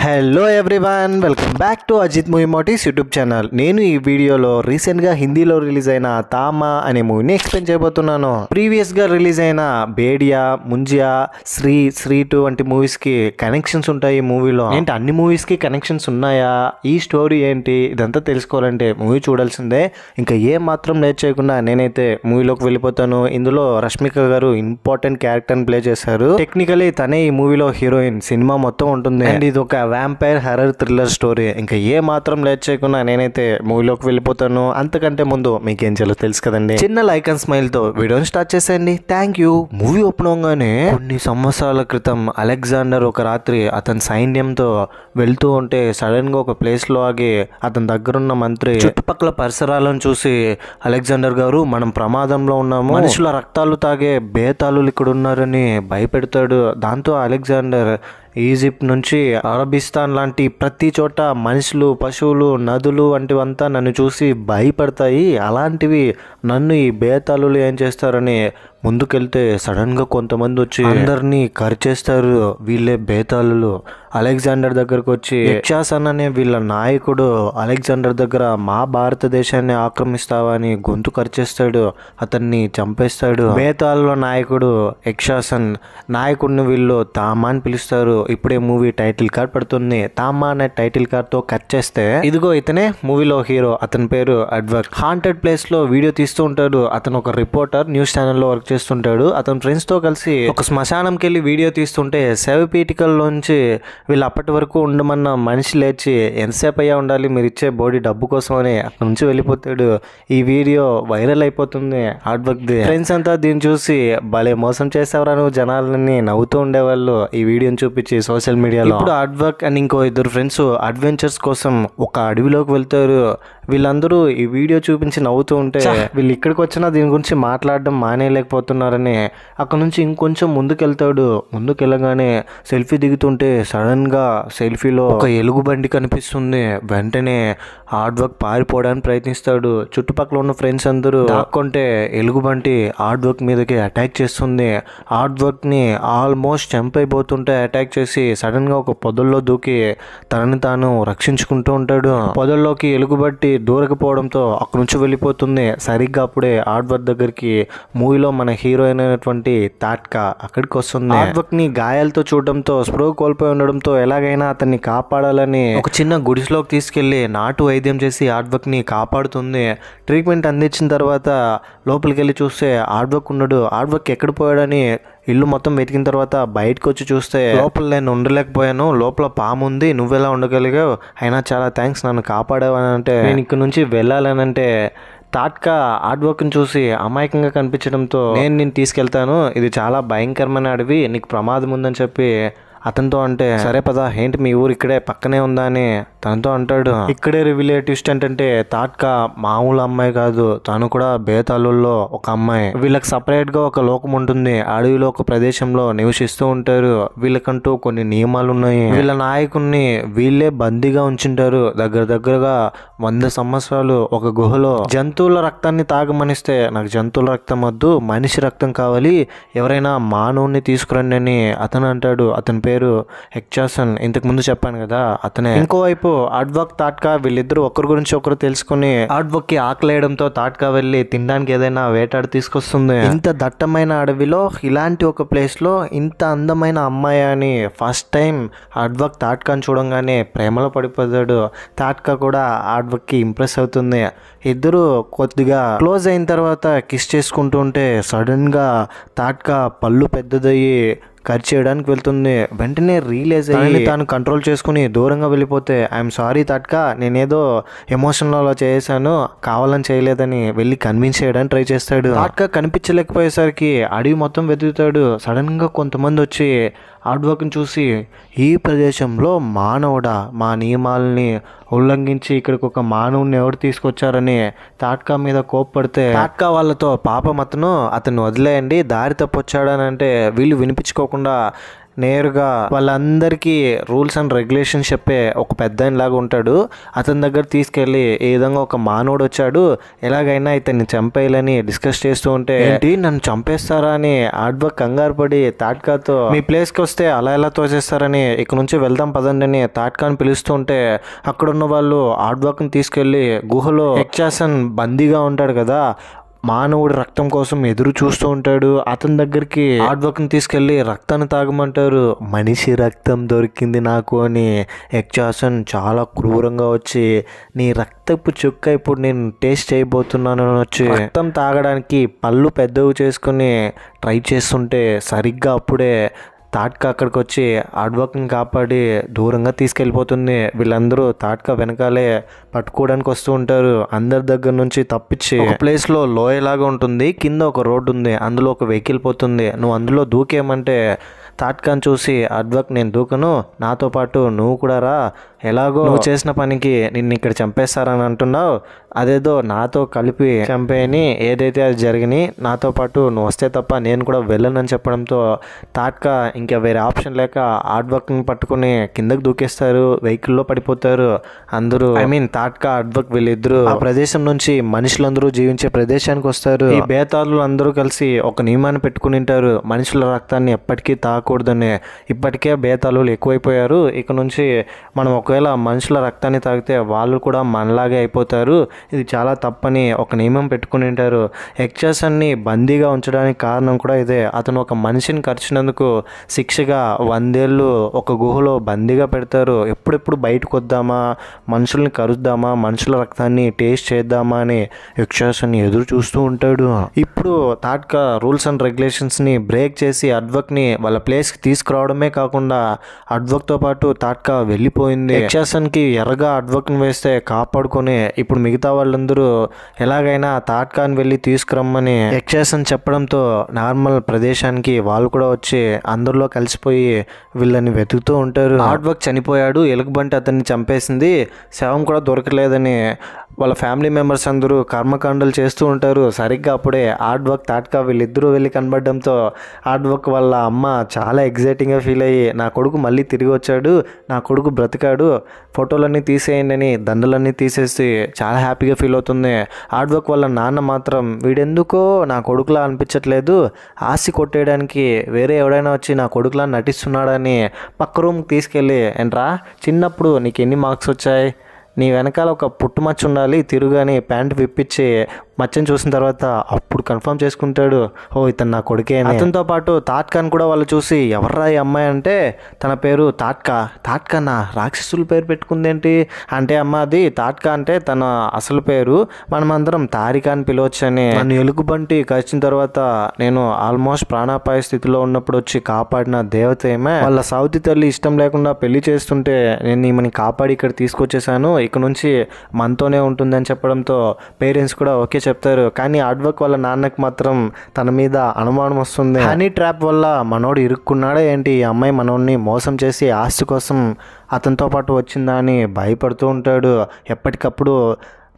Hello everyone, welcome back to Ajith movie motives YouTube channel. నేను ఈ వీడియోలో రీసెంట్గా హిందీలో రిలీజ్ అయిన తామా అనే మూవీని ఎక్స్ప్లెయిన్ చేయబోతున్నాను. ప్రీవియస్గా రిలీజ్ అయిన బేడియా, ముంజియా, శ్రీ 2 వంటి మూవీస్కి కనెక్షన్స్ ఉంటాయి ఈ మూవీలో. ఏంటి అన్ని మూవీస్కి కనెక్షన్స్ ఉన్నాయా, ఈ స్టోరీ ఏంటి, ఇదంతా తెలుసుకోవాలంటే మూవీ చూడాల్సిందే. ఇంకా ఏ మాత్రం లేట్ చేయకుండా నేనైతే మూవీలోకి వెళ్ళిపోతాను. ఇందులో రష్మిక గారు ఇంపార్టెంట్ క్యారెక్టర్ని ప్లే చేశారు. టెక్నికలీ తనే ఈ మూవీలో హీరోయిన్. సినిమా మొత్తం ఉంటుంది అండ్ ఇది ఒక వ్యాంపైర్ హర్రర్ థ్రిల్లర్ స్టోరీ. ఇంకా ఏ మాత్రం లేట్ చేయకుండా నేనైతే మూవీలోకి వెళ్ళిపోతాను. అంతకంటే ముందు మీకేం చేయాలో తెలుసు కదండి. చిన్న లైక్ అండ్ స్మైల్ తో వీడియోని స్టార్ట్ చేసేయండి. Thank you. మూవీ ఓపెన్ అవగానే కొన్ని సంవత్సరాల క్రితం అలెగ్జాండర్ ఒక రాత్రి అతని సైన్యంతో వెళ్తూ ఉంటే సడన్ గా ఒక ప్లేస్ లో ఆగి అతని దగ్గరున్న మంత్రి చుట్టుపక్కల పరిసరాలను చూసి, అలెగ్జాండర్ గారు మనం ప్రమాదంలో ఉన్నాము, మనుషుల రక్తాలు తాగే బేతాళులు ఇక్కడ ఉన్నారని భయపెడతాడు. దాంతో అలెగ్జాండర్ ఈజిప్ట్ నుంచి అరబిస్తాన్ లాంటి ప్రతి చోట మనుషులు, పశువులు, నదులు వంటివంతా నన్ను చూసి భయపడతాయి. అలాంటివి నన్ను ఈ బేతాళులు ఏం చేస్తారని ముందుకెళ్తే సడన్ గా కొంతమంది వచ్చి అందరినీ కరిచేస్తారు. వీళ్ళే బేతాళులు. అలెగ్జాండర్ దగ్గరకు వచ్చి యక్షాసన్ అనే వీళ్ళ నాయకుడు అలెగ్జాండర్ దగ్గర మా భారతదేశాన్ని ఆక్రమిస్తావా అని గొంతు కరిచేస్తాడు. అతన్ని చంపేస్తాడు. బేతాళుల నాయకుడు యక్షాసన్ నాయకుడిని వీళ్ళు తామా అని పిలుస్తారు. ఇప్పుడే మూవీ టైటిల్ కార్డ్ పడుతుంది. తామా అనే టైటిల్ కార్డ్ తో కట్ చేస్తే ఇదిగో ఇతనే మూవీలో హీరో. అతని పేరు అడ్వర్క్. హాంటెడ్ ప్లేస్ లో వీడియో తీస్తూ ఉంటాడు. అతను ఒక రిపోర్టర్, న్యూస్ ఛానల్లో వర్క్ చేస్తుంటాడు. అతని ఫ్రెండ్స్ తో కలిసి ఒక శ్మశానంకి వెళ్ళి వీడియో తీస్తుంటే శవపీఠికల్లోంచి వీళ్ళు అప్పటి వరకు ఉండమన్న మనిషి లేచి ఎంతసేపు అయ్యా ఉండాలి మీరు ఇచ్చే బాడీ డబ్బు కోసం అని అక్కడి నుంచి వెళ్ళిపోతాడు. ఈ వీడియో వైరల్ అయిపోతుంది అడ్వర్క్ ది. ఫ్రెండ్స్ అంతా దీన్ని చూసి భలే మోసం చేసేవరా నువ్వు జనాలని నవ్వుతూ ఉండేవాళ్ళు ఈ వీడియోని చూపించి సోషల్ మీడియాలో. ఇప్పుడు అడ్వర్క్ అండ్ ఇంకో ఇద్దరు ఫ్రెండ్స్ అడ్వెంచర్స్ కోసం ఒక అడవిలోకి వెళ్తారు. వీళ్ళందరూ ఈ వీడియో చూపించి నవ్వుతూ ఉంటే వీళ్ళు ఇక్కడికి వచ్చినా దీని గురించి మాట్లాడడం మానేయలేకపోతున్నారని అక్కడ నుంచి ఇంకొంచెం ముందుకెళ్తాడు. ముందుకెళ్ళగానే సెల్ఫీ దిగుతుంటే సడన్ గా సెల్ఫీలో ఒక ఎలుగుబంటి కనిపిస్తుంది. వెంటనే హార్డ్వర్క్ పారిపోవడానికి ప్రయత్నిస్తాడు. చుట్టుపక్కల ఉన్న ఫ్రెండ్స్ అందరూ దాక్కుంటే ఎలుగుబంటి హార్డ్వర్క్ మీదకి అటాక్ చేస్తుంది. హార్డ్వర్క్ ని ఆల్మోస్ట్ చంపైపోతుంటే అటాక్ చేసి సడన్ గా ఒక పొదల్లో దూకి తనని తాను రక్షించుకుంటూ ఉంటాడు. పొదల్లోకి ఎలుగుబట్టి దూరకపోవడంతో అక్కడి నుంచి వెళ్ళిపోతుంది. సరిగ్గా అప్పుడే హార్డ్వర్క్ దగ్గరికి మూవీలో మన హీరోయిన్ అయినటువంటి తాట్కా అక్కడికి వస్తుంది. హార్డ్వర్క్ ని గాయాలతో చూడడంతో స్ప్రో కోల్పోయి ఉండడంతో ఎలాగైనా అతన్ని కాపాడాలని ఒక చిన్న గుడిసెలోకి తీసుకెళ్లి నాటు వైద్యం చేసి హార్డ్వర్క్ ని కాపాడుతుంది. ట్రీట్మెంట్ అందించిన తర్వాత లోపలికి వెళ్ళి చూస్తే హార్డ్వర్క్ ఉన్నాడు. హార్డ్వర్క్ ఎక్కడ పోయాడని ఇల్లు మొత్తం వెతికిన తర్వాత బయటకు వచ్చి చూస్తే లోపల నేను ఉండలేకపోయాను, లోపల పాము ఉంది, నువ్వెలా ఉండగలిగావు, అయినా చాలా థ్యాంక్స్ నన్ను కాపాడావని అంటే నేను ఇక్కడ నుంచి వెళ్ళాలని అంటే తాట్కా హార్డ్వర్క్ని చూసి అమాయకంగా కనిపించడంతో నేను తీసుకెళ్తాను, ఇది చాలా భయంకరమైన అడవి, నీకు ప్రమాదం ఉందని చెప్పి అతనితో అంటే సరే పదా ఏంటి మీ ఊరు ఇక్కడే పక్కనే ఉందా అని తనతో అంటాడు. ఇక్కడే రిలేటివ్స్ ఏంటంటే తాట్కా మామూలు అమ్మాయి కాదు, తను కూడా బేతాళుల్లో ఒక అమ్మాయి. వీళ్ళకి సపరేట్ గా ఒక లోకం ఉంటుంది. అడవిలో ఒక ప్రదేశంలో నివసిస్తూ ఉంటారు. వీళ్ళకంటూ కొన్ని నియమాలు ఉన్నాయి. వీళ్ళ నాయకుడిని వీళ్ళే బందీగా ఉంచుంటారు. దగ్గరగా 100 సంవత్సరాలు ఒక గుహలో. జంతువుల రక్తాన్ని తాగమనిస్తే నాకు జంతువుల రక్తం వద్దు, మనిషి రక్తం కావాలి, ఎవరైనా మానవుని తీసుకురండి అని అతను అంటాడు. అతని పేరు యక్షాసన్. ఇంతకు ముందు చెప్పాను కదా అతనే. ఇంకోవైపు అడ్వర్క్, తాట్కా వీళ్ళిద్దరూ ఒకరి గురించి ఒకరు తెలుసుకుని అడ్వర్క్ కి ఆకలేయడంతో తాట్కా వెళ్ళి తినడానికి ఏదైనా వేటాడి తీసుకొస్తుంది. ఇంత దట్టమైన అడవిలో ఇలాంటి ఒక ప్లేస్ లో ఇంత అందమైన అమ్మాయి అని ఫస్ట్ టైం అడ్వర్క్ తాట్కాని చూడంగానే ప్రేమలో పడిపోతాడు. తాట్కా కూడా అడ్వర్క్ కి ఇంప్రెస్ అవుతుంది. ఇద్దరు కొద్దిగా క్లోజ్ అయిన తర్వాత కిస్ చేసుకుంటూ ఉంటే సడన్ గా తాట్కా పళ్ళు పెద్దదయ్యి ఖర్చు చేయడానికి వెళ్తుంది. వెంటనే రియలైజ్ అయ్యి తాను కంట్రోల్ చేసుకుని దూరంగా వెళ్ళిపోతే ఐఎమ్ సారీ తాట్కా, నేనేదో ఎమోషన్లో అలా చేశాను, కావాలని చేయలేదని వెళ్ళి కన్విన్స్ చేయడానికి ట్రై చేస్తాడు. తాట్కా కనిపించలేకపోయేసరికి అడవి మొత్తం వెతుకుతాడు. సడన్ గా కొంతమంది వచ్చి హార్డ్వర్క్ని చూసి ఈ ప్రదేశంలో మానవుడా, మా నియమాలని ఉల్లంఘించి ఇక్కడికి ఒక మానవుని ఎవరు తీసుకొచ్చారని తాట్కా మీద కోప్పడితే తాట్కా వాళ్ళతో పాపం అతను వదిలేయండి, దారి తప్పొచ్చాడని అంటే వీళ్ళు వినిపించుకోకుండా నేరుగా వాళ్ళందరికీ రూల్స్ అండ్ రెగ్యులేషన్స్ చెప్పే ఒక పెద్ద లాగా ఉంటాడు. అతని దగ్గర తీసుకెళ్ళి ఏ విధంగా ఒక మానవుడు వచ్చాడు, ఎలాగైనా ఇతన్ని చంపేయాలని డిస్కస్ చేస్తూ ఉంటే, ఏంటి నన్ను చంపేస్తారా అని ఆడ్వర్క్ కంగారు పడి తాట్కాతో మీ ప్లేస్కి వస్తే అలా ఎలా తోసేస్తారని ఇక్కడ నుంచి వెళ్దాం పదండి అని తాట్కాని పిలుస్తూ ఉంటే, అక్కడున్న వాళ్ళు ఆడ్వర్క్ని తీసుకెళ్ళి గుహలో ఎక్చాసన్ బందీగా ఉంటాడు కదా, మానవుడి రక్తం కోసం ఎదురు చూస్తూ ఉంటాడు. అతని దగ్గరికి ఆడ్వర్క్ని తీసుకెళ్ళి రక్తాన్ని తాగమంటారు. మనిషి రక్తం దొరికింది నాకు అని ఎక్చాసన్ చాలా క్రూరంగా వచ్చి, నీ రక్తపు చుక్క ఇప్పుడు నేను టేస్ట్ చేయబోతున్నాను అని వచ్చి రక్తం తాగడానికి పళ్ళు పెద్దవి చేసుకుని ట్రై చేస్తుంటే, సరిగ్గా అప్పుడే తాట్కా అక్కడికి వచ్చి ఆడ్వర్క్ని కాపాడి దూరంగా తీసుకెళ్ళిపోతుంది. వీళ్ళందరూ తాట్కా వెనకాలే పట్టుకోవడానికి వస్తూ ఉంటారు. అందరి దగ్గర నుంచి తప్పించి ఒక ప్లేస్లో లోయలాగా ఉంటుంది, కింద ఒక రోడ్డు ఉంది, అందులో ఒక వెహికల్ పోతుంది. నువ్వు అందులో దూకేమంటే తాట్కాని చూసి ఆడ్వర్క్, నేను దూకను, నాతో పాటు నువ్వు కూడా రా, ఎలాగో నువ్వు చేసిన పనికి నిన్ను ఇక్కడ చంపేస్తారని అంటున్నావు, అదేదో నాతో కలిపి చంపేయని, ఏదైతే అది జరిగినాయి, నాతో పాటు నువ్వు వస్తే తప్ప నేను కూడా వెళ్ళనని చెప్పడంతో తాట్కా ఇంకా వేరే ఆప్షన్ లేక ఆడ్వర్క్ని పట్టుకుని కిందకు దూకేస్తారు. వెహికల్లో పడిపోతారు అందరూ. తాట్కా ఆడ్వర్క్ వీళ్ళిద్దరూ ఆ ప్రదేశం నుంచి మనుషులందరూ జీవించే ప్రదేశానికి వస్తారు. ఈ బేతాళులు అందరూ కలిసి ఒక నియమాన్ని పెట్టుకుని ఉంటారు, మనుషుల రక్తాన్ని ఎప్పటికీ తాగకూడదని. ఇప్పటికే బేతాళులు ఎక్కువైపోయారు, ఇక నుంచి మనం ఒకవేళ మనుషుల రక్తాన్ని తాగితే వాళ్ళు కూడా మనలాగే అయిపోతారు, ఇది చాలా తప్పని ఒక నియమం పెట్టుకుని ఉంటారు. ఎక్చాసన్ని బందీగా ఉంచడానికి కారణం కూడా ఇదే. అతను ఒక మనిషిని కరిచినందుకు శిక్షగా 100 ఏళ్ళు ఒక గుహలో బందీగా పెడతారు. ఎప్పుడెప్పుడు బయటకు వద్దామా, మనుషుల్ని కరుద్దామా, మనుషుల రక్తాన్ని టేస్ట్ చేద్దామా అని ఎక్చాసన్ ఎదురు చూస్తూ ఉంటాడు. ఇప్పుడు తాట్కా రూల్స్ అండ్ రెగ్యులేషన్స్ని బ్రేక్ చేసి ఆడ్వర్క్ని వాళ్ళ ప్లేస్కి తీసుకురావడమే కాకుండా ఆడ్వర్క్తో పాటు తాట్కా వెళ్ళిపోయింది. ఎక్చాసన్కి ఎర్రగా ఆడ్వర్క్ని వేస్తే కాపాడుకొని ఇప్పుడు మిగతా వాళ్ళందరూ ఎలాగైనా తాట్కాని వెళ్ళి తీసుకురమ్మని ఎక్చాసన్ చెప్పడంతో నార్మల్ ప్రదేశానికి వాళ్ళు కూడా వచ్చి అందరిలో కలిసిపోయి వీళ్ళని వెతుకుతూ ఉంటారు. ఆడ్వర్క్ చనిపోయాడు, ఎలుగుబంటి అతన్ని చంపేసింది, శవం కూడా దొరకలేదని వాళ్ళ ఫ్యామిలీ మెంబర్స్ అందరూ కర్మకాండలు చేస్తూ ఉంటారు. సరిగ్గా అప్పుడే ఆడ్వర్క్ తాట్కా వీళ్ళిద్దరూ వెళ్ళి కనబడడంతో ఆడ్వర్క్ వాళ్ళ అమ్మ చాలా ఎగ్జైటింగ్గా ఫీల్ అయ్యి, నా కొడుకు మళ్ళీ తిరిగి వచ్చాడు, నా కొడుకు బ్రతికాడు, ఫోటోలన్నీ తీసేయండి అని దండలన్నీ తీసేసి చాలా హ్యాపీగా ఫీల్ అవుతుంది. ఆడ్వర్క్ వాళ్ళ నాన్న మాత్రం, వీడెందుకో నా కొడుకులా అనిపించట్లేదు, ఆస్తి కొట్టేయడానికి వేరే ఎవడైనా వచ్చి నా కొడుకులా నటిస్తున్నాడని పక్క రూమ్కి తీసుకెళ్ళి, ఏంట్రా చిన్నప్పుడు నీకు ఎన్ని మార్క్స్ వచ్చాయి, నీ వెనకాల ఒక పుట్టుమచ్చ ఉండాలి, తిరుగాని ప్యాంట్ విప్పించి మచ్చని చూసిన తర్వాత అప్పుడు కన్ఫర్మ్ చేసుకుంటాడు, ఓ ఇతను నా కొడుకే అని. అతనితో పాటు తాట్కాని కూడా వాళ్ళు చూసి, ఎవర్రా ఈ అమ్మాయి అంటే, తన పేరు తాట్కా. తాట్కానా, రాక్షసుల పేరు పెట్టుకుందేంటి అంటే, అమ్మ అది తాట్కా అంటే తన అసలు పేరు, మనమందరం తారిక అని పిలవచ్చని. నన్ను ఎలుగుబంటి కరిచిన తర్వాత నేను ఆల్మోస్ట్ ప్రాణాపాయ స్థితిలో ఉన్నప్పుడు వచ్చి కాపాడిన దేవత ఏమే, వాళ్ళ సౌతి తల్లి ఇష్టం లేకుండా పెళ్లి చేస్తుంటే నేను ఈమెని కాపాడి ఇక్కడ తీసుకొచ్చేసాను, ఇక నుంచి మనతోనే ఉంటుందని చెప్పడంతో పేరెంట్స్ కూడా ఓకే చెప్తారు. కానీ ఆడ్వర్క్ వాళ్ళ నాన్నకి మాత్రం తన మీద అనుమానం వస్తుంది. హనీ ట్రాప్ వల్ల మనోడు ఇరుక్కున్నాడా ఏంటి, ఈ అమ్మాయి మనోడిని మోసం చేసి ఆస్తి కోసం అతనితో పాటు వచ్చిందా అని భయపడుతూ ఉంటాడు. ఎప్పటికప్పుడు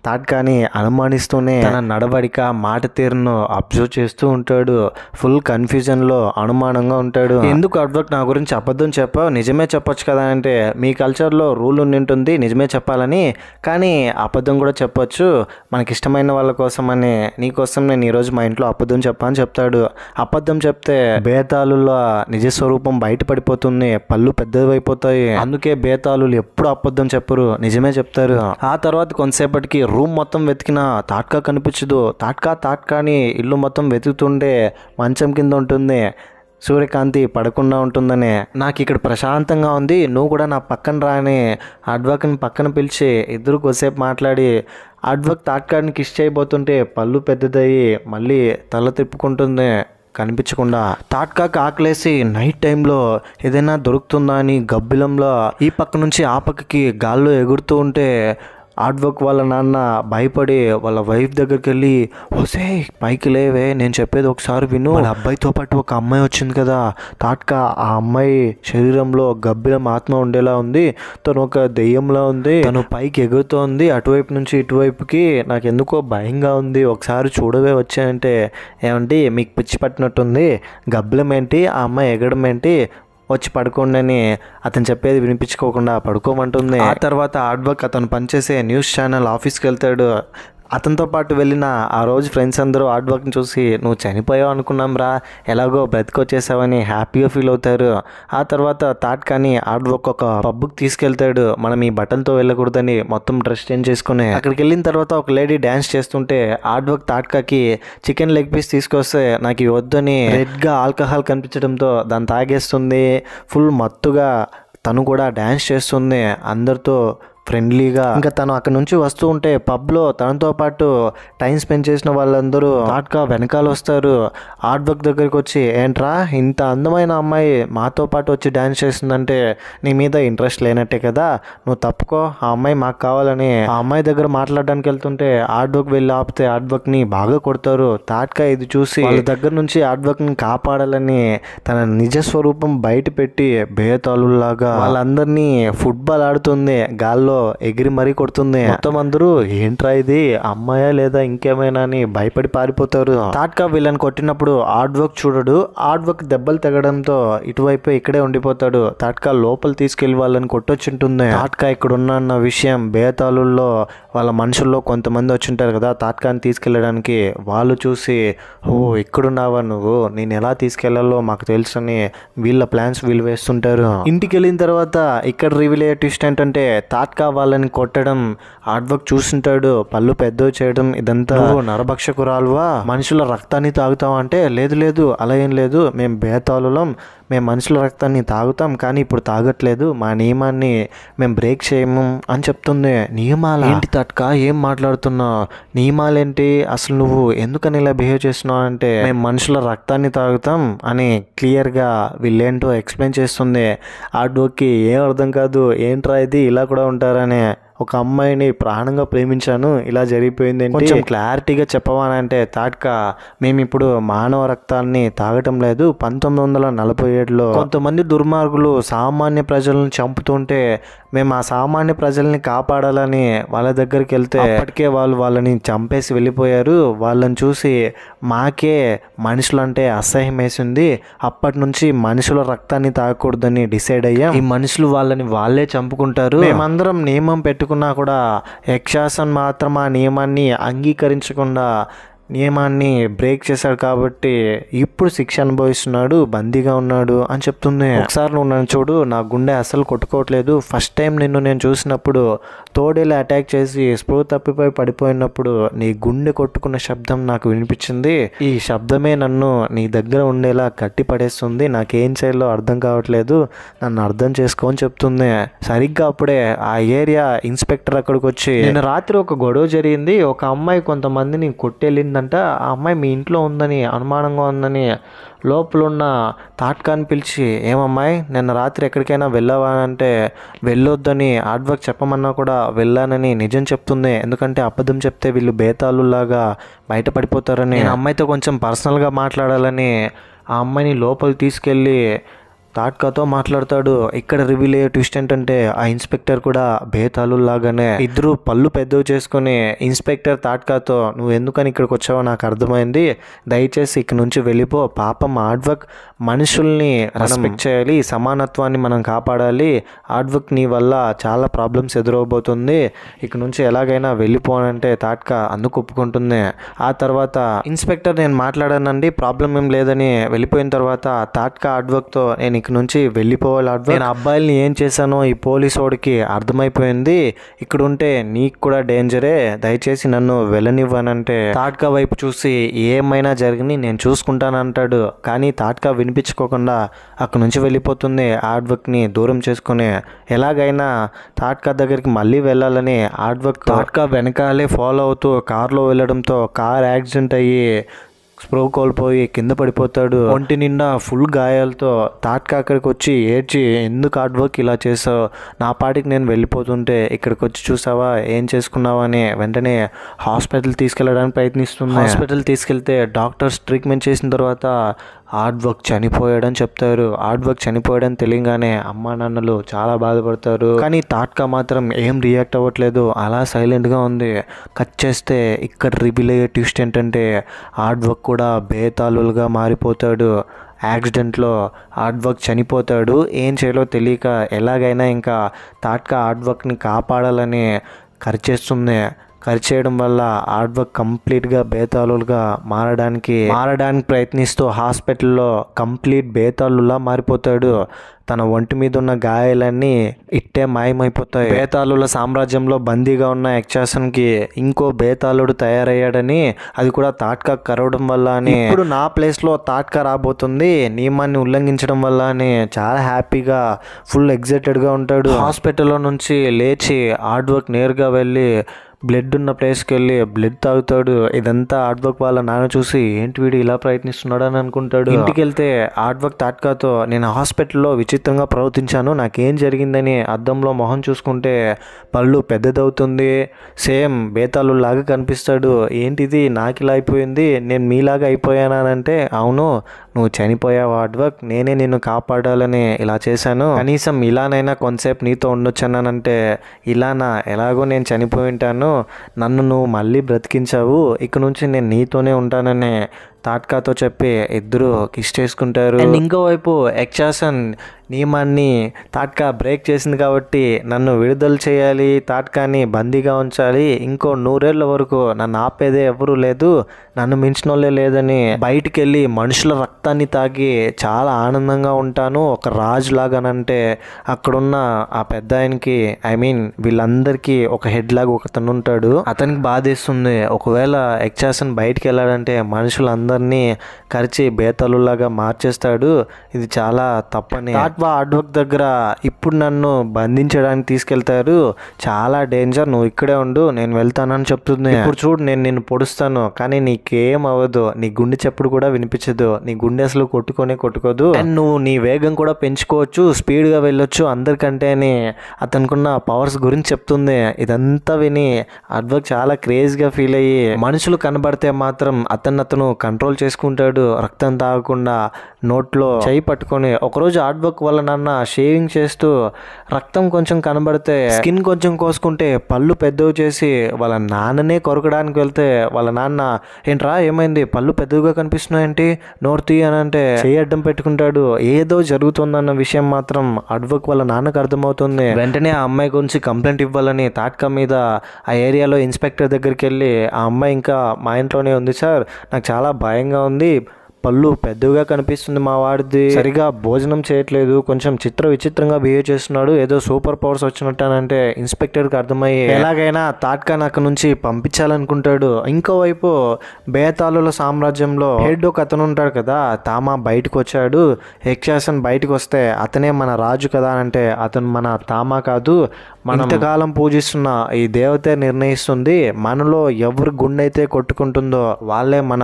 తాట్కాని అనుమానిస్తూనే తన నడవడిక మాట తీరును అబ్జర్వ్ చేస్తూ ఉంటాడు. ఫుల్ కన్ఫ్యూజన్లో అనుమానంగా ఉంటాడు. ఎందుకు ఆడ్వర్క్ నా గురించి అబద్ధం చెప్పావు, నిజమే చెప్పొచ్చు కదా అంటే, మీ కల్చర్లో రూల్ ఉంటుంది నిజమే చెప్పాలని, కానీ అబద్ధం కూడా చెప్పొచ్చు, మనకి ఇష్టమైన వాళ్ళ కోసం అని, నీకోసం నేను ఈరోజు మా ఇంట్లో అబద్ధం చెప్పాలని చెప్తాడు. అబద్ధం చెప్తే బేతాళుల నిజస్వరూపం బయటపడిపోతుంది, పళ్ళు పెద్దవైపోతాయి, అందుకే బేతాళులు ఎప్పుడు అబద్ధం చెప్పరు, నిజమే చెప్తారు. ఆ తర్వాత కొంతసేపటికి రూమ్ మొత్తం వెతికినా తాట్కా కనిపించదు. తాట్కాని ఇల్లు మొత్తం వెతుకుతుండే మంచం కింద ఉంటుంది, సూర్యకాంతి పడకుండా ఉంటుందనే, నాకు ఇక్కడ ప్రశాంతంగా ఉంది, నువ్వు కూడా నా పక్కన రాని ఆడ్వర్క్ని పక్కన పిలిచి ఇద్దరు కొద్దిసేపు మాట్లాడి, ఆడ్వర్క్ తాట్కాని కిస్ చేయబోతుంటే పళ్ళు పెద్దదయ్యి మళ్ళీ తల తిప్పుకుంటుంది కనిపించకుండా. తాట్కాకి ఆకలేసి నైట్ టైంలో ఏదైనా దొరుకుతుందా అని గబ్బిలంలో ఈ పక్క నుంచి ఆ పక్కకి గాల్లో ఎగురుతూ ఉంటే ఆడ్వర్క్ వాళ్ళ నాన్న భయపడి వాళ్ళ వైఫ్ దగ్గరికి వెళ్ళి, వసే పైకి లేవే, నేను చెప్పేది ఒకసారి విను, వాళ్ళ అబ్బాయితో పాటు ఒక అమ్మాయి వచ్చింది కదా, తాట్కా ఆ అమ్మాయి శరీరంలో గబ్బిలం ఆత్మ ఉండేలా ఉంది, తను ఒక దెయ్యంలా ఉంది, తను పైకి ఎగురుతోంది అటువైపు నుంచి ఇటువైపుకి, నాకు ఎందుకో భయంగా ఉంది, ఒకసారి చూడవే వచ్చాయంటే, ఏమంటే మీకు పిచ్చి పట్టినట్టుంది, గబ్బిలం ఏంటి, ఆ అమ్మాయి ఎగడం ఏంటి, వచ్చి పడుకోండి అని అతను చెప్పేది వినిపించుకోకుండా పడుకోమంటుంది. ఆ తర్వాత హార్డ్ వర్క్ అతను పనిచేసే న్యూస్ ఛానల్ ఆఫీస్కి వెళ్తాడు. అతనితో పాటు వెళ్ళిన ఆ రోజు ఫ్రెండ్స్ అందరూ హార్డ్ వర్క్ని చూసి నువ్వు చనిపోయావు అనుకున్నాం రా, ఎలాగో బ్రతికొచ్చేసావని హ్యాపీగా ఫీల్ అవుతారు. ఆ తర్వాత తాట్కాని హార్డ్ వర్క్ ఒక పబ్కి తీసుకెళ్తాడు. మనం ఈ బట్టలతో వెళ్ళకూడదని మొత్తం డ్రెస్ చేంజ్ చేసుకుని అక్కడికి వెళ్ళిన తర్వాత ఒక లేడీ డ్యాన్స్ చేస్తుంటే హార్డ్ వర్క్ తాట్కాకి చికెన్ లెగ్ పీస్ తీసుకొస్తే నాకు ఇవి వద్దని రెడ్గా ఆల్కహాల్ కనిపించడంతో దాన్ని తాగేస్తుంది. ఫుల్ మత్తుగా తను కూడా డ్యాన్స్ చేస్తుంది అందరితో ఫ్రెండ్లీగా. ఇంకా తను అక్కడ నుంచి వస్తూ ఉంటే పబ్లో తనతో పాటు టైం స్పెండ్ చేసిన వాళ్ళందరూ తాట్కా వెనకాల వస్తారు. హార్డ్ వర్క్ దగ్గరికి వచ్చి ఏంట్రా ఇంత అందమైన అమ్మాయి మాతో పాటు వచ్చి డ్యాన్స్ చేస్తుందంటే నీ మీద ఇంట్రెస్ట్ లేనట్టే కదా, నువ్వు తప్పుకో, ఆ అమ్మాయి మాకు కావాలని ఆ అమ్మాయి దగ్గర మాట్లాడడానికి వెళ్తుంటే హార్డ్ వర్క్ వెళ్ళి ఆపితే హార్డ్ వర్క్ని బాగా కొడతారు. తాట్కా ఇది చూసి వాళ్ళ దగ్గర నుంచి హార్డ్ వర్క్ని కాపాడాలని తన నిజ స్వరూపం బయట పెట్టి బేతాళుల్లాగా వాళ్ళందరినీ ఫుట్బాల్ ఆడుతుంది, గాల్లో ఎగిరి మరీ కొడుతుంది. మొత్తం అందరూ ఏంట్రా ఇది అమ్మాయా లేదా ఇంకేమైనా అని భయపడి పారిపోతారు. తాట్కా వీళ్ళని కొట్టినప్పుడు హార్డ్ వర్క్ చూడడు. హార్డ్ వర్క్ దెబ్బలు తెగడంతో ఇటువైపు ఇక్కడే ఉండిపోతాడు. తాట్కా లోపల తీసుకెళ్లి వాళ్ళని కొట్టొచ్చుంటుంది. తాట్కా ఇక్కడ ఉన్న విషయం బేతాళుల్లో వాళ్ళ మనుషుల్లో కొంతమంది వచ్చింటారు కదా తాట్కాని తీసుకెళ్ళడానికి, వాళ్ళు చూసి ఓ ఇక్కడున్నావా నువ్వు, నేను ఎలా తీసుకెళ్లాలో మాకు తెలుసని వీళ్ళ ప్లాన్స్ వీళ్ళు వేస్తుంటారు. ఇంటికి వెళ్ళిన తర్వాత ఇక్కడ రివీల్ అయ్యే ట్విస్ట్ ఏంటంటే తాట్కా వాళ్ళని కొట్టడం హార్డ్ వర్క్ చూస్తుంటాడు, పళ్ళు పెద్దవి చేయడం, ఇదంతా నరభక్షకురాలువా మనుషుల రక్తాన్ని తాగుతావా అంటే లేదు లేదు అలా ఏం లేదు, మేము బేతాళులం, మేము మనుషుల రక్తాన్ని తాగుతాం కానీ ఇప్పుడు తాగట్లేదు, మా నియమాన్ని మేము బ్రేక్ చేయము అని చెప్తుంది. నియమాలు ఏంటి తాట్కా ఏం మాట్లాడుతున్నావు, నియమాలేంటి అసలు నువ్వు ఎందుకని ఇలా బిహేవ్ చేస్తున్నావు అంటే మేము మనుషుల రక్తాన్ని తాగుతాం అని క్లియర్గా వీళ్ళేంటో ఎక్స్ప్లెయిన్ చేస్తుంది. హార్డ్ వర్క్కి ఏం అర్థం కాదు, ఏంట్రా ఇది ఇలా కూడా ఉంటారని, ఒక అమ్మాయిని ప్రాణంగా ప్రేమించాను ఇలా జరిగిపోయింది, కొంచెం క్లారిటీగా చెప్పవానంటే తాట్కా మేము ఇప్పుడు మానవ రక్తాన్ని తాగటం లేదు, 1947లో కొంతమంది దుర్మార్గులు సామాన్య ప్రజలను చంపుతుంటే మేము ఆ సామాన్య ప్రజల్ని కాపాడాలని వాళ్ళ దగ్గరికి వెళ్తే అప్పటికే వాళ్ళని చంపేసి వెళ్ళిపోయారు. వాళ్ళని చూసి మాకే మనుషులంటే అసహ్యం వేసింది, అప్పటి నుంచి మనుషుల రక్తాన్ని తాగకూడదని డిసైడ్ అయ్యాం. ఈ మనుషులు వాళ్ళని వాళ్ళే చంపుకుంటారు, మేమందరం నియమం పెట్టుకున్నా కూడా యక్షాసన్ మాత్రం ఆ నియమాన్ని అంగీకరించకుండా నియమాన్ని బ్రేక్ చేశాడు కాబట్టి ఇప్పుడు శిక్ష అనుభవిస్తున్నాడు, బందీగా ఉన్నాడు అని చెప్తుంది. ఒకసారి నువ్వు నన్ను చూడు, నా గుండె అస్సలు కొట్టుకోవట్లేదు, ఫస్ట్ టైం నిన్ను నేను చూసినప్పుడు తోడేలా అటాక్ చేసి స్పృహ తప్పిపోయి పడిపోయినప్పుడు నీ గుండె కొట్టుకున్న శబ్దం నాకు వినిపించింది, ఈ శబ్దమే నన్ను నీ దగ్గర ఉండేలా కట్టి పడేస్తుంది, నాకేం చేయాలో అర్థం కావట్లేదు, నన్ను అర్థం చేసుకో అని చెప్తుంది. సరిగ్గా అప్పుడే ఆ ఏరియా ఇన్స్పెక్టర్ అక్కడికి వచ్చి నిన్న రాత్రి ఒక గొడవ జరిగింది, ఒక అమ్మాయి కొంతమందిని కొట్టెళ్ళింది అంట, ఆ అమ్మాయి మీ ఇంట్లో ఉందని అనుమానంగా ఉందని లోపల ఉన్న తాట్కాని పిలిచి ఏమమ్మాయి నిన్న రాత్రి ఎక్కడికైనా వెళ్ళావా అంటే వెళ్ళొద్దని హార్డ్ వర్క్ చెప్పమన్నా కూడా వెళ్ళానని నిజం చెప్తుంది. ఎందుకంటే అబద్ధం చెప్తే వీళ్ళు బేతాళులాగా బయటపడిపోతారని అమ్మాయితో కొంచెం పర్సనల్గా మాట్లాడాలని ఆ అమ్మాయిని లోపలికి తీసుకెళ్ళి తాట్కాతో మాట్లాడతాడు. ఇక్కడ రివీల్ అయ్యే ట్విస్ట్ ఏంటంటే ఆ ఇన్స్పెక్టర్ కూడా బేతాళుల్లాగానే ఇద్దరు పళ్ళు పెద్దవి చేసుకుని ఇన్స్పెక్టర్ తాట్కాతో నువ్వు ఎందుకని ఇక్కడికి వచ్చావో నాకు అర్థమైంది, దయచేసి ఇక్కడ నుంచి వెళ్ళిపో, పాపం హార్డ్ వర్క్ మనుషుల్ని రెస్పెక్ట్ చేయాలి, సమానత్వాన్ని మనం కాపాడాలి, హార్డ్ వర్క్ నీ వల్ల చాలా ప్రాబ్లమ్స్ ఎదురవబోతుంది, ఇక్కడ నుంచి ఎలాగైనా వెళ్ళిపోనంటే తాట్కా అందుకు ఒప్పుకుంటుంది. ఆ తర్వాత ఇన్స్పెక్టర్ నేను మాట్లాడానండి ప్రాబ్లం ఏం లేదని వెళ్ళిపోయిన తర్వాత తాట్కా హార్డ్ వర్క్తో నేను ఇక్కడ నుంచి వెళ్ళిపోవాలి, నేను అబ్బాయిల్ని ఏం చేశానో ఈ పోలీసు వాడికి అర్థమైపోయింది, ఇక్కడ ఉంటే నీకు కూడా డేంజరే, దయచేసి నన్ను వెళ్ళనివ్వనంటే తాట్కా వైపు చూసి ఏమైనా జరిగిని నేను చూసుకుంటానంటాడు. కానీ తాట్కా వినిపించుకోకుండా అక్కడ నుంచి వెళ్ళిపోతుంది. హార్డ్ వర్క్ని దూరం చేసుకుని ఎలాగైనా తాట్కా దగ్గరికి మళ్ళీ వెళ్ళాలని హార్డ్ వర్క్ తాట్కా వెనకాలే ఫాలో అవుతూ కారులో వెళ్ళడంతో కార్ యాక్సిడెంట్ అయ్యి స్ప్రో కోల్పోయి కింద పడిపోతాడు. ఒంటి నిండా ఫుల్ గాయాలతో తాట్కా అక్కడికి వచ్చి ఏడ్చి ఎందుకు హార్డ్ వర్క్ ఇలా చేసావు, నా పాటికి నేను వెళ్ళిపోతుంటే ఇక్కడికి వచ్చి చూసావా ఏం చేసుకున్నావు అని వెంటనే హాస్పిటల్ తీసుకెళ్ళడానికి ప్రయత్నిస్తుంది. హాస్పిటల్ తీసుకెళ్తే డాక్టర్స్ ట్రీట్మెంట్ చేసిన తర్వాత హార్డ్ వర్క్ చనిపోయాడని చెప్తారు. హార్డ్ వర్క్ చనిపోయాడని తెలియగానే అమ్మా నాన్నలు చాలా బాధపడతారు. కానీ తాట్కా మాత్రం ఏం రియాక్ట్ అవ్వట్లేదు, అలా సైలెంట్గా ఉంది. కట్ చేస్తే ఇక్కడ రివీల్ అయ్యే ట్విస్ట్ ఏంటంటే హార్డ్ వర్క్ కూడా బేతాళులుగా మారిపోతాడు. యాక్సిడెంట్లో హార్డ్ వర్క్ చనిపోతాడు. ఏం చేయాలో తెలియక ఎలాగైనా ఇంకా తాట్కా హార్డ్ వర్క్ని కాపాడాలని ఖర్చేస్తుంది. ఖర్చేయడం వల్ల హార్డ్ వర్క్ కంప్లీట్గా బేతాళులుగా మారడానికి ప్రయత్నిస్తూ హాస్పిటల్లో కంప్లీట్ బేతాళులా మారిపోతాడు. తన ఒంటి మీద ఉన్న గాయాలన్నీ ఇట్టే మాయమైపోతాయి. బేతాళుల సామ్రాజ్యంలో బందీగా ఉన్న యక్షాసన్కి ఇంకో బేతాళుడు తయారయ్యాడని, అది కూడా తాట్కా కరవడం వల్ల అని, ఇప్పుడు నా ప్లేస్లో తాట్కా రాబోతుంది నియమాన్ని ఉల్లంఘించడం వల్ల అని చాలా హ్యాపీగా ఫుల్ ఎగ్జైటెడ్గా ఉంటాడు. హాస్పిటల్లో నుంచి లేచి హార్డ్ వర్క్ నేరుగా వెళ్ళి బ్లడ్ ఉన్న ప్లేస్కి వెళ్ళి బ్లడ్ తాగుతాడు. ఇదంతా హార్డ్ వర్క్ వాళ్ళ నాన్న చూసి ఏంటి వీడు ఇలా ప్రయత్నిస్తున్నాడు అని అనుకుంటాడు. ఇంటికి వెళ్తే హార్డ్ వర్క్ తాట్కాతో నేను హాస్పిటల్లో విచిత్రంగా ప్రవర్తించాను, నాకేం జరిగిందని అద్దంలో మొహం చూసుకుంటే పళ్ళు పెద్దదవుతుంది. సేమ్ బేతాళు లాగా కనిపిస్తాడు. ఏంటిది నాకు ఇలా అయిపోయింది, నేను మీలాగా అయిపోయానా అంటే అవును నువ్వు చనిపోయావు హార్డ్ వర్క్, నేనే నిన్ను కాపాడాలని ఇలా చేశాను, కనీసం ఇలానైనా కొంతసేపు నీతో ఉండొచ్చానంటే ఇలానా, ఎలాగో నేను చనిపోయి ఉంటాను, నన్ను నువ్వు మళ్ళీ బ్రతికించావు, ఇక నుంచి నేను నీతోనే ఉంటానని తాట్కాతో చెప్పి ఇద్దరు కిస్ చేసుకుంటారు. అండ్ ఇంకోవైపు యక్షాసన్ నియమాన్ని తాట్కా బ్రేక్ చేసింది కాబట్టి నన్ను విడుదల చేయాలి, తాట్కాని బందీగా ఉంచాలి, ఇంకో 100 ఏళ్ల వరకు నన్ను ఆపేదే ఎవరూ లేదు, నన్ను మించిన వాళ్ళే లేదని బయటికి వెళ్ళి మనుషుల రక్తాన్ని తాగి చాలా ఆనందంగా ఉంటాను ఒక రాజులాగానంటే అక్కడున్న ఆ పెద్ద ఆయనకి వీళ్ళందరికీ ఒక హెడ్ లాగా ఒకతను ఉంటాడు. అతనికి బాధేస్తుంది. ఒకవేళ యక్షాసన్ బయటికి వెళ్ళాడంటే మనుషులందరినీ కరిచి బేతాళులాగా మార్చేస్తాడు, ఇది చాలా తప్పని. తాట్వా హార్డ్ వర్క్ దగ్గర ఇప్పుడు నన్ను బంధించడానికి తీసుకెళ్తారు, చాలా డేంజర్, నువ్వు ఇక్కడే ఉండు నేను వెళ్తానని చెప్తుంది. ఇప్పుడు చూడు నేను నిన్ను పొడుస్తాను కానీ నీకేం అవ్వదు, నీ గుండె చప్పుడు కూడా వినిపించదు, నీ గుండె అసలు కొట్టుకోదు, అండ్ నువ్వు నీ వేగం కూడా పెంచుకోవచ్చు, స్పీడ్గా వెళ్ళొచ్చు అందరికంటే అని అతనుకున్న పవర్స్ గురించి చెప్తుంది. ఇదంతా విని హార్డ్ వర్క్ చాలా క్రేజ్గా ఫీల్ అయ్యి మనుషులు కనబడితే మాత్రం అతను కంట్రోల్ చేసుకుంటాడు, రక్తం తాగకుండా నోట్లో చేయి పట్టుకొని. ఒకరోజు హార్డ్ వర్క్ వాళ్ళ నాన్న షేవింగ్ చేస్తూ రక్తం కొంచెం కనబడితే స్కిన్ కొంచెం కోసుకుంటే పళ్ళు పెద్దవి చేసి వాళ్ళ నాన్ననే కొరకడానికి వెళ్తే వాళ్ళ నాన్న ఏంట్రా ఏమైంది పళ్ళు పెద్దగా కనిపిస్తున్నాయేంటి నోరు తీ అని అంటే చేయి అడ్డం పెట్టుకుంటాడు. ఏదో జరుగుతుందన్న విషయం మాత్రం హార్డ్ వర్క్ వాళ్ళ నాన్నకు అర్థమవుతుంది. వెంటనే ఆ అమ్మాయి గురించి కంప్లైంట్ ఇవ్వాలని తాట్కా మీద ఆ ఏరియాలో ఇన్స్పెక్టర్ దగ్గరికి వెళ్ళి ఆ అమ్మాయి ఇంకా మా ఇంట్లోనే ఉంది సార్, నాకు చాలా భయంగా ఉంది, పళ్ళు పెద్దగా కనిపిస్తుంది, మా వాడిది సరిగా భోజనం చేయట్లేదు, కొంచెం విచిత్రంగా బిహేవ్ చేస్తున్నాడు, ఏదో సూపర్ పవర్స్ వచ్చినట్టానంటే ఇన్స్పెక్టర్కి అర్థమయ్యి ఎలాగైనా తాట్కాని అక్కడి నుంచి పంపించాలనుకుంటాడు. ఇంకోవైపు బేతాళుల సామ్రాజ్యంలో హెడ్ ఒక అతను ఉంటాడు కదా, తామా బయటకు వచ్చాడు. యక్షాసన్ బయటకు వస్తే అతనే మన రాజు కదా అంటే అతను మన తామా కాదు, మనం ఇంతకాలం పూజిస్తున్న ఈ దేవతే నిర్ణయిస్తుంది, మనలో ఎవరి గుండె అయితే కొట్టుకుంటుందో వాళ్ళే మన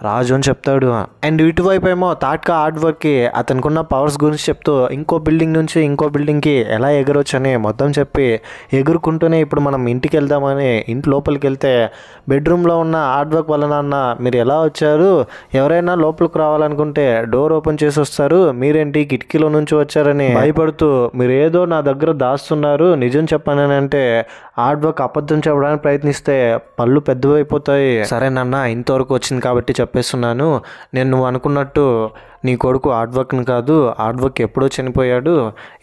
రాజు అని చెప్తాడు. అండ్ ఇటువైపు ఏమో తాట్కా హార్డ్ వర్క్కి అతనుకున్న పవర్స్ గురించి చెప్తూ ఇంకో బిల్డింగ్ నుంచి ఇంకో బిల్డింగ్కి ఎలా ఎగరొచ్చు అని మొత్తం చెప్పి ఎగురుకుంటూనే ఇప్పుడు మనం ఇంటికి వెళ్దామని ఇంటి లోపలికి వెళ్తే బెడ్రూమ్లో ఉన్న హార్డ్ వర్క్ వల్ల నాన్న మీరు ఎలా వచ్చారు, ఎవరైనా లోపలికి రావాలనుకుంటే డోర్ ఓపెన్ చేసి వస్తారు, మీరేంటి కిటికీలో నుంచి వచ్చారని భయపడుతూ మీరు ఏదో నా దగ్గర దాస్తున్నారు, నిజం చెప్పానని అంటే హార్డ్ వర్క్ అబద్ధం చెప్పడానికి ప్రయత్నిస్తే పళ్ళు పెద్దవైపోతాయి. సరే నాన్న ఇంతవరకు వచ్చింది కాబట్టి చెప్పేస్తున్నాను, నేను నువ్వు అనుకున్నట్టు నీ కొడుకు హార్డ్ వర్క్ని కాదు, హార్డ్ వర్క్ ఎప్పుడో చనిపోయాడు,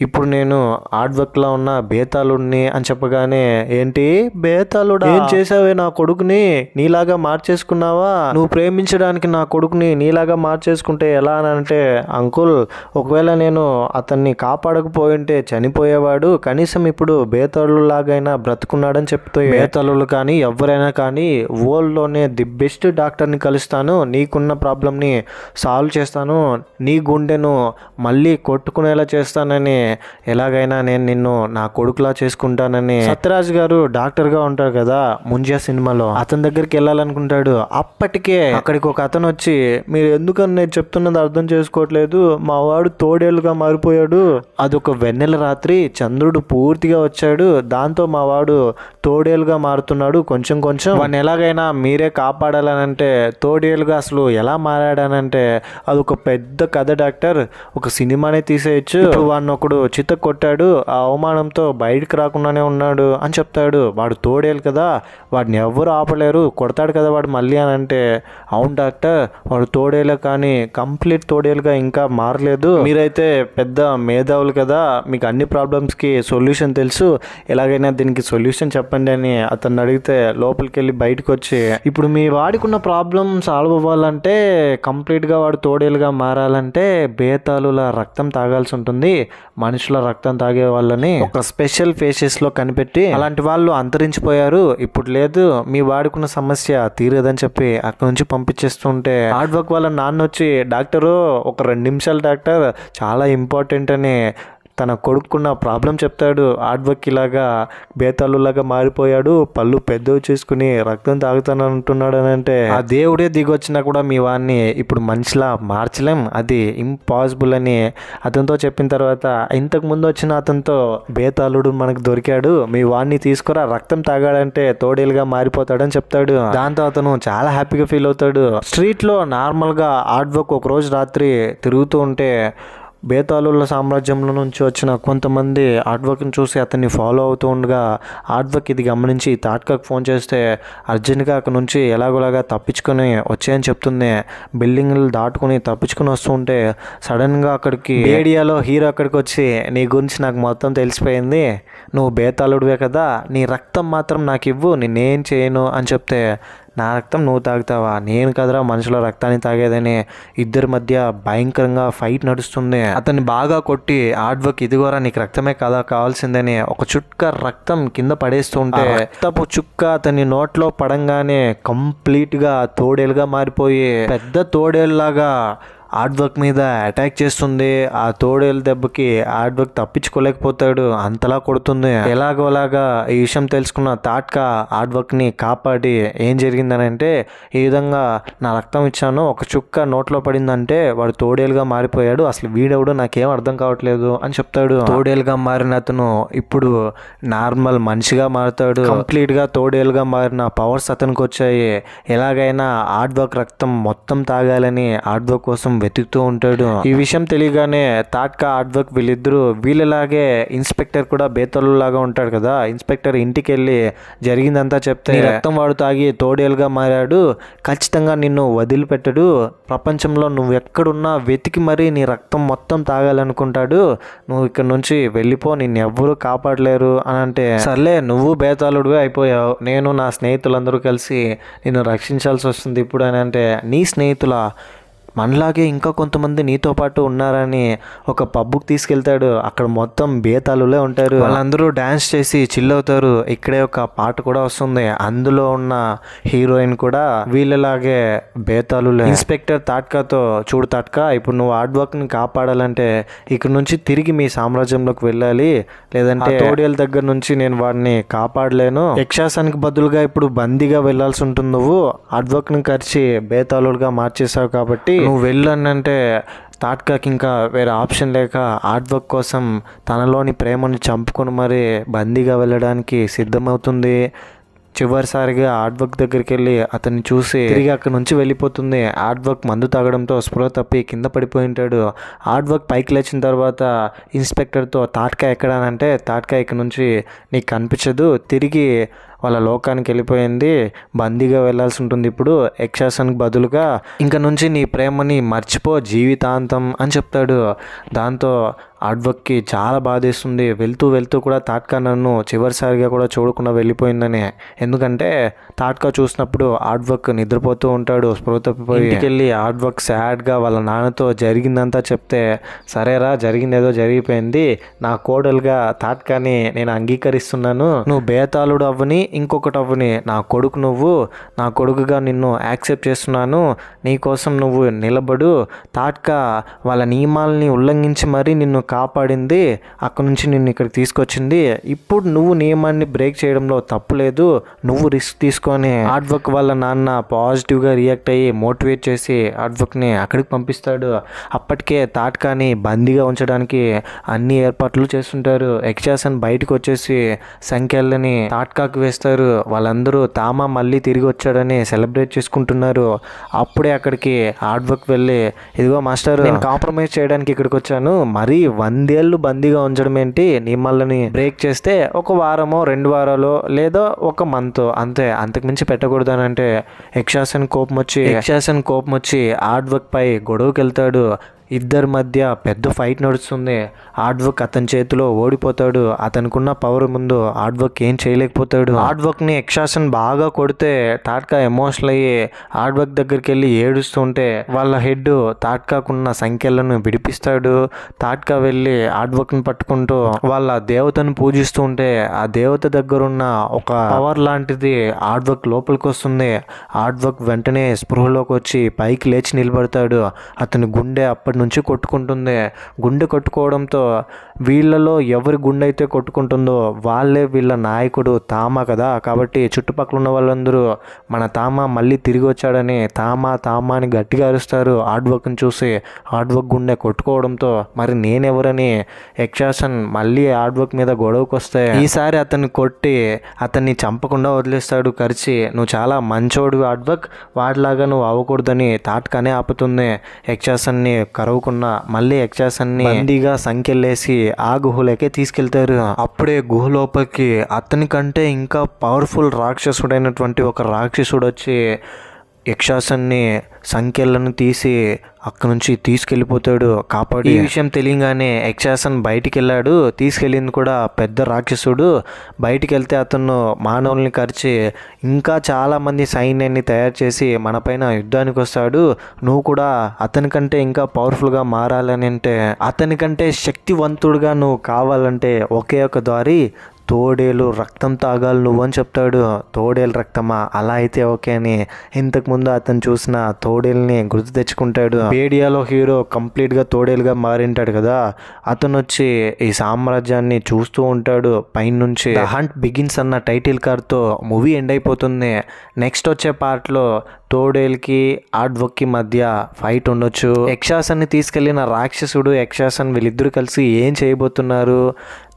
ఇప్పుడు నేను హార్డ్ వర్క్లో ఉన్న బేతాళుడిని అని చెప్పగానే ఏంటి బేతాళుడా, ఏం చేసావే నా కొడుకుని నీలాగా మార్చేసుకున్నావా, నువ్వు ప్రేమించడానికి నా కొడుకుని నీలాగా మార్చేసుకుంటే ఎలా అని అంటే అంకుల్ ఒకవేళ నేను అతన్ని కాపాడకపోయింటే చనిపోయేవాడు, కనీసం ఇప్పుడు బేతాళు లాగైనా బ్రతుకున్నాడని చెప్తాయి. బేతాళులు కానీ ఎవరైనా కానీ వరల్డ్లోనే ది బెస్ట్ డాక్టర్ని కలుస్తాను, నీకున్న ప్రాబ్లమ్ని సాల్వ్ చేస్తాను, నీ గుండెను మళ్ళీ కొట్టుకునేలా చేస్తానని, ఎలాగైనా నేను నిన్ను నా కొడుకులా చేసుకుంటానని. సత్యరాజ్ గారు డాక్టర్గా ఉంటారు కదా ముంజియా సినిమాలో, అతని దగ్గరికి వెళ్ళాలనుకుంటాడు. అప్పటికే అక్కడికి ఒక అతను వచ్చి మీరు ఎందుకని నేను చెప్తున్నది అర్థం చేసుకోవట్లేదు, మా వాడు తోడేళ్ళుగా మారిపోయాడు, అదొక వెన్నెల రాత్రి చంద్రుడు పూర్తిగా వచ్చాడు, దాంతో మా వాడు తోడేలుగా మారుతున్నాడు కొంచెం కొంచెం. వాడిని ఎలాగైనా మీరే కాపాడాలనంటే తోడేలుగా అసలు ఎలా మారాడనంటే అదొక పెద్ద కథ డాక్టర్. ఒక సినిమానే తీసేయచ్చు. వాడిని ఒకడు చిత్త కొట్టాడు, ఆ అవమానంతో బయటకు రాకుండానే ఉన్నాడు అని చెప్తాడు. వాడు తోడేలు కదా, వాడిని ఎవ్వరు ఆపలేరు, కొడతాడు కదా వాడు మళ్ళీ అని అంటే, అవును డాక్టర్ వాడు తోడేలే కానీ కంప్లీట్ తోడేలుగా ఇంకా మారలేదు. మీరైతే పెద్ద మేధావులు కదా, మీకు అన్ని ప్రాబ్లమ్స్కి సొల్యూషన్ తెలుసు, ఎలాగైనా దీనికి సొల్యూషన్ చెప్పండి అని అతన్ని అడిగితే లోపలికి వెళ్ళి బయటకు వచ్చి, ఇప్పుడు మీ వాడికున్న ప్రాబ్లం సాల్వ్ అవ్వాలంటే కంప్లీట్గా వాడు తోడేలుగా మారాలంటే బేతాళుల రక్తం తాగాల్సి ఉంటుంది. మనుషుల రక్తం తాగే వాళ్ళని ఒక స్పెషల్ ఫేసెస్లో కనిపెట్టి అలాంటి వాళ్ళు అంతరించిపోయారు, ఇప్పుడు లేదు, మీ వాడుకున్న సమస్య తీరదని చెప్పి అక్కడ నుంచి పంపించేస్తుంటే హార్డ్ వాళ్ళ నాన్న వచ్చి, డాక్టరు ఒక 2 నిమిషాలు డాక్టర్, చాలా ఇంపార్టెంట్ అని తన కొడుకున్న ప్రాబ్లం చెప్తాడు. హార్డ్ ఇలాగా బేతాళులాగా మారిపోయాడు, పళ్ళు పెద్దవి చేసుకుని రక్తం తాగుతానంటున్నాడు అని అంటే, ఆ దేవుడే దిగొచ్చినా కూడా మీ వాడిని ఇప్పుడు మనిషిలా మార్చలేం, అది ఇంపాసిబుల్ అని అతనితో చెప్పిన తర్వాత, ఇంతకు ముందు వచ్చిన అతనితో బేతాళుడు మనకు దొరికాడు, మీ వాడిని తీసుకురా, రక్తం తాగాడంటే తోడేలుగా మారిపోతాడని చెప్తాడు. దాంతో అతను చాలా హ్యాపీగా ఫీల్ అవుతాడు. స్ట్రీట్లో నార్మల్గా హార్డ్ ఒక రోజు రాత్రి తిరుగుతూ ఉంటే బేతాళుల సామ్రాజ్యంలో నుంచి వచ్చిన కొంతమంది హార్డ్ చూసి అతన్ని ఫాలో అవుతూ ఉండగా హార్డ్ ఇది గమనించి తాట్కాకు ఫోన్ చేస్తే అర్జెంట్గా అక్కడ నుంచి ఎలాగోలాగా తప్పించుకొని వచ్చాయని చెప్తుంది. బిల్డింగ్లు దాటుకుని తప్పించుకొని వస్తుంటే సడన్గా అక్కడికి ఏరియాలో హీరో అక్కడికి వచ్చి, నీ గురించి నాకు మొత్తం తెలిసిపోయింది, నువ్వు బేతాళుడివే కదా, నీ రక్తం మాత్రం నాకు ఇవ్వు, నేనేం చేయను అని చెప్తే, నా రక్తం నువ్వు తాగుతావా, నేను కదరా మనుషుల రక్తాన్ని తాగేదని ఇద్దరి మధ్య భయంకరంగా ఫైట్ నడుస్తుంది. అతన్ని బాగా కొట్టి హార్డ్ ఇదిగోరా నీకు రక్తమే కదా కావాల్సిందని ఒక చుక్క రక్తం కింద పడేస్తుంటే రక్తపు చుక్క అతని నోట్లో పడంగానే కంప్లీట్గా తోడేలుగా మారిపోయి పెద్ద తోడేలులాగా హార్డ్ మీద అటాక్ చేస్తుంది. ఆ తోడేలు దెబ్బకి హార్డ్ తప్పించుకోలేకపోతాడు, అంతలా కొడుతుంది. ఎలాగోలాగా ఈ విషయం తెలుసుకున్న తాట్కా హార్డ్ ని కాపాడి, ఏం జరిగిందని అంటే, ఈ విధంగా నా రక్తం ఇచ్చాను, ఒక చుక్క నోట్లో పడిందంటే వాడు తోడేలుగా మారిపోయాడు, అసలు వీడెవడు నాకేం అర్థం కావట్లేదు అని చెప్తాడు. తోడేలుగా మారిన అతను ఇప్పుడు నార్మల్ మనిషిగా మారుతాడు. కంప్లీట్ గా తోడేలుగా మారిన పవర్స్ అతనికి వచ్చాయి. ఎలాగైనా హార్డ్ రక్తం మొత్తం తాగాలని హార్డ్ కోసం వెతుకుతూ ఉంటాడు. ఈ విషయం తెలియగానే తాట్కా హార్డ్ వీళ్ళలాగే ఇన్స్పెక్టర్ కూడా బేతాళు లాగా ఉంటాడు కదా, ఇన్స్పెక్టర్ ఇంటికి వెళ్ళి జరిగిందంతా చెప్తే, రక్తం వాడు తాగి తోడేలుగా మారాడు, ఖచ్చితంగా నిన్ను వదిలిపెట్టడు, ప్రపంచంలో నువ్వు ఎక్కడున్నా వెతికి మరీ నీ రక్తం మొత్తం తాగాలనుకుంటాడు, నువ్వు ఇక్కడ నుంచి వెళ్ళిపో, నిన్ను ఎవ్వరూ కాపాడలేరు అని అంటే, సర్లే నువ్వు బేతాళుడివే అయిపోయావు, నేను నా స్నేహితులందరూ కలిసి నిన్ను రక్షించాల్సి వస్తుంది ఇప్పుడు అని అంటే, నీ స్నేహితుల మనలాగే ఇంకా కొంతమంది నీతో పాటు ఉన్నారని ఒక పబ్కి తీసుకెళ్తాడు. అక్కడ మొత్తం బేతాళులే ఉంటారు, వాళ్ళందరూ డాన్స్ చేసి చిల్ అవుతారు. ఇక్కడే ఒక పాట కూడా వస్తుంది, అందులో ఉన్న హీరోయిన్ కూడా వీళ్ళలాగే బేతాళులే. ఇన్స్పెక్టర్ తాట్కాతో, చూడు తాట్కా, ఇప్పుడు నువ్వు హార్డ్ ని కాపాడాలంటే ఇక్కడ నుంచి తిరిగి మీ సామ్రాజ్యంలోకి వెళ్ళాలి, లేదంటే తోడేల దగ్గర నుంచి నేను వాడిని కాపాడలేను, యక్షాసానికి బదులుగా ఇప్పుడు బందీగా వెళ్లాల్సి ఉంటుంది, నువ్వు హార్డ్ ని కరిచి బేతాళుడుగా మార్చేసావు కాబట్టి నువ్వు వెళ్ళానంటే తాట్కాకి ఇంకా వేరే ఆప్షన్ లేక హార్డ్ కోసం తనలోని ప్రేమను చంపుకొని మరి బందీగా వెళ్ళడానికి సిద్ధమవుతుంది. చివరిసారిగా హార్డ్ దగ్గరికి వెళ్ళి అతన్ని చూసి తిరిగి అక్కడ నుంచి వెళ్ళిపోతుంది. హార్డ్ మందు తాగడంతో స్పృహ తప్పి కింద పడిపోయి ఉంటాడు. హార్డ్ పైకి లేచిన తర్వాత ఇన్స్పెక్టర్తో, తాట్కా ఎక్కడానంటే, తాట్కా ఇక్కడ నుంచి నీకు కనిపించదు, తిరిగి వాళ్ళ లోకానికి వెళ్ళిపోయింది, బందీగా వెళ్ళాల్సి ఉంటుంది ఇప్పుడు యక్షాసానికి బదులుగా, ఇంక నుంచి నీ ప్రేమని మర్చిపో జీవితాంతం అని చెప్తాడు. దాంతో హార్డ్ చాలా బాధేస్తుంది. వెళ్తూ వెళ్తూ కూడా తాట్కా నన్ను చివరిసారిగా కూడా చూడకుండా వెళ్ళిపోయిందని. ఎందుకంటే తాట్కా చూసినప్పుడు హార్డ్ నిద్రపోతూ ఉంటాడు, స్పృహ తప్పిపోయి. ఇంటికి వెళ్ళి హార్డ్ సాడ్గా వాళ్ళ నాన్నతో జరిగిందంతా చెప్తే, సరేరా జరిగిందేదో జరిగిపోయింది, నా కోడలుగా తాట్కాని నేను అంగీకరిస్తున్నాను, నువ్వు బేతాళుడు అవ్వని ఇంకొకటి అవ్వని నా కొడుకు, నువ్వు నా కొడుకుగా నిన్ను యాక్సెప్ట్ చేస్తున్నాను, నీకోసం నువ్వు నిలబడు, తాట్కా వాళ్ళ నియమాలని ఉల్లంఘించి మరీ నిన్ను కాపాడింది, అక్కడ నుంచి నిన్ను ఇక్కడికి తీసుకొచ్చింది, ఇప్పుడు నువ్వు నియమాన్ని బ్రేక్ చేయడంలో తప్పు లేదు, నువ్వు రిస్క్ తీసుకో తెలుసుకొని హార్డ్ వర్క్ వాళ్ళ నాన్న పాజిటివ్గా రియాక్ట్ అయ్యి మోటివేట్ చేసి హార్డ్ వర్క్ని అక్కడికి పంపిస్తాడు. అప్పటికే తాట్కాని బందీగా ఉంచడానికి అన్ని ఏర్పాట్లు చేస్తుంటారు. యక్షాసన్ బయటకు వచ్చేసి సంఖ్యలని తాట్కాకు వేస్తారు. వాళ్ళందరూ తామా మళ్ళీ తిరిగి వచ్చాడని సెలబ్రేట్ చేసుకుంటున్నారు. అప్పుడే అక్కడికి హార్డ్ వర్క్ వెళ్ళి, ఇదిగో మాస్టర్, నేను కాంప్రమైజ్ చేయడానికి ఇక్కడికి వచ్చాను, మరీ 100 ఏళ్ళు బందీగా ఉంచడం ఏంటి, నిమ్మల్ని బ్రేక్ చేస్తే ఒక వారమో 2 వారాలు లేదా ఒక మంత్ అంతే, అంతకుమించి పెట్టకూడదనంటే యక్షాసన్ కోపం వచ్చి హార్డ్ వర్క్ పై గొడవకి వెళ్తాడు. ఇద్దరి మధ్య పెద్ద ఫైట్ నడుస్తుంది. హార్డ్ వర్క్ అతని చేతిలో ఓడిపోతాడు. అతనుకున్న పవర్ ముందు హార్డ్ వర్క్ ఏం చేయలేకపోతాడు. హార్డ్ వర్క్ని యక్షాసన్ బాగా కొడితే తాట్కా ఎమోషనల్ అయ్యి హార్డ్ వర్క్ దగ్గరికి వెళ్ళి ఏడుస్తుంటే వాళ్ళ హెడ్ తాట్కాకున్న సంఖ్యలను విడిపిస్తాడు. తాట్కా వెళ్ళి హార్డ్ వర్క్ని పట్టుకుంటూ వాళ్ళ దేవతను పూజిస్తూ ఉంటే ఆ దేవత దగ్గరున్న ఒక పవర్ లాంటిది హార్డ్ వర్క్ లోపలికి వస్తుంది. హార్డ్ వర్క్ వెంటనే స్పృహలోకి వచ్చి పైకి లేచి నిలబడతాడు. అతని గుండె అప్పటి నుంచి కొట్టుకుంటుంది. గుండె కొట్టుకోవడంతో వీళ్ళలో ఎవరి గుండె అయితే కొట్టుకుంటుందో వాళ్ళే వీళ్ళ నాయకుడు తామా కదా. కాబట్టి చుట్టుపక్కల ఉన్న వాళ్ళందరూ మన తామా మళ్ళీ తిరిగి వచ్చాడని తామా అని గట్టిగా అరుస్తారు. హార్డ్ వర్క్ని చూసి హార్డ్ వర్క్ గుండె కొట్టుకోవడంతో మరి నేనెవరని యక్షాసన్ మళ్ళీ హార్డ్ వర్క్ మీద గొడవకు వస్తే ఈసారి అతన్ని కొట్టి అతన్ని చంపకుండా వదిలేస్తాడు కరిచి. నువ్వు చాలా మంచోడు హార్డ్ వర్క్, వాడిలాగా నువ్వు అవ్వకూడదని తాట్కానే ఆపుతుంది. యక్షాసన్ని కరవకుండా మళ్ళీ యక్షాసన్ని బందీగా సంఖ్యలేసి ఆ గుహలోకే తీసుకెళ్తారు. అప్పుడే గుహ లోపలికి అతని కంటే ఇంకా పవర్ఫుల్ రాక్షసుడైనటువంటి ఒక రాక్షసుడు వచ్చి యక్షాసన్ని సంఖ్యలను తీసి అక్కడ నుంచి తీసుకెళ్ళిపోతాడు కాపాడి. ఈ విషయం తెలియగానే యక్షాసన్ బయటికి వెళ్ళాడు. తీసుకెళ్ళింది కూడా పెద్ద రాక్షసుడు. బయటికి వెళ్తే అతను మానవుల్ని కరిచి ఇంకా చాలామంది సైన్యాన్ని తయారు చేసి మన పైన యుద్ధానికి వస్తాడు. నువ్వు కూడా అతనికంటే ఇంకా పవర్ఫుల్గా మారాలని అంటే, అతనికంటే శక్తివంతుడుగా నువ్వు కావాలంటే ఒకే ఒక దారి, తోడేలు రక్తం తాగాలి నువ్వు అని చెప్తాడు. తోడేలు రక్తమా, అలా అయితే ఓకే అని ఇంతకుముందు అతను చూసిన తోడేల్ని గుర్తు తెచ్చుకుంటాడు. బేడియాలో హీరో కంప్లీట్గా తోడేలుగా మారింటాడు కదా, అతను వచ్చి ఈ సామ్రాజ్యాన్ని చూస్తూ ఉంటాడు పైనుంచి. ద హంట్ బిగిన్స్ అన్న టైటిల్ కార్డ్తో మూవీ ఎండ్ అయిపోతుంది. నెక్స్ట్ వచ్చే పార్ట్లో తోడేల్కి హార్డ్ వర్క్కి మధ్య ఫైట్ ఉండొచ్చు. యక్షాసన్ని తీసుకెళ్లిన రాక్షసుడు యక్షాసన్ వీళ్ళిద్దరూ కలిసి ఏం చేయబోతున్నారు,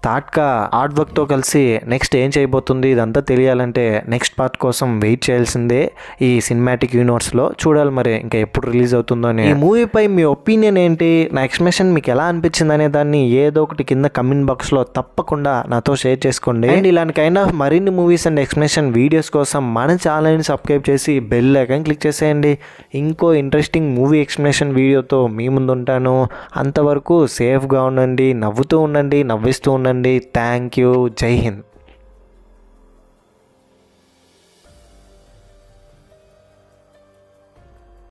తాట్కా హార్డ్ వర్క్తో కలిసి నెక్స్ట్ ఏం చేయబోతుంది, ఇదంతా తెలియాలంటే నెక్స్ట్ పార్ట్ కోసం వెయిట్ చేయాల్సిందే. ఈ సినిమాటిక్ యూనివర్స్లో చూడాలి మరి ఇంకా ఎప్పుడు రిలీజ్ అవుతుందో అని. ఈ మూవీపై మీ ఒపీనియన్ ఏంటి, నా ఎక్స్ప్రెషన్ మీకు ఎలా అనిపించింది అనే దాన్ని ఏదో ఒకటి కింద కమెంట్ బాక్స్లో తప్పకుండా నాతో షేర్ చేసుకోండి. అండ్ ఇలాంటి కైండ్ ఆఫ్ మరిన్ని మూవీస్ అండ్ ఎక్స్ప్రెషన్ వీడియోస్ కోసం మన ఛానల్ని సబ్స్క్రైబ్ చేసి బెల్ ఐకాన్ క్లిక్ చేసేయండి. ఇంకో ఇంట్రెస్టింగ్ మూవీ ఎక్స్ప్రెషన్ వీడియోతో మీ ముందు ఉంటాను. అంతవరకు సేఫ్గా ఉండండి, నవ్వుతూ ఉండండి, నవ్విస్తూ ఉండండి. Thank you. జై హింద్.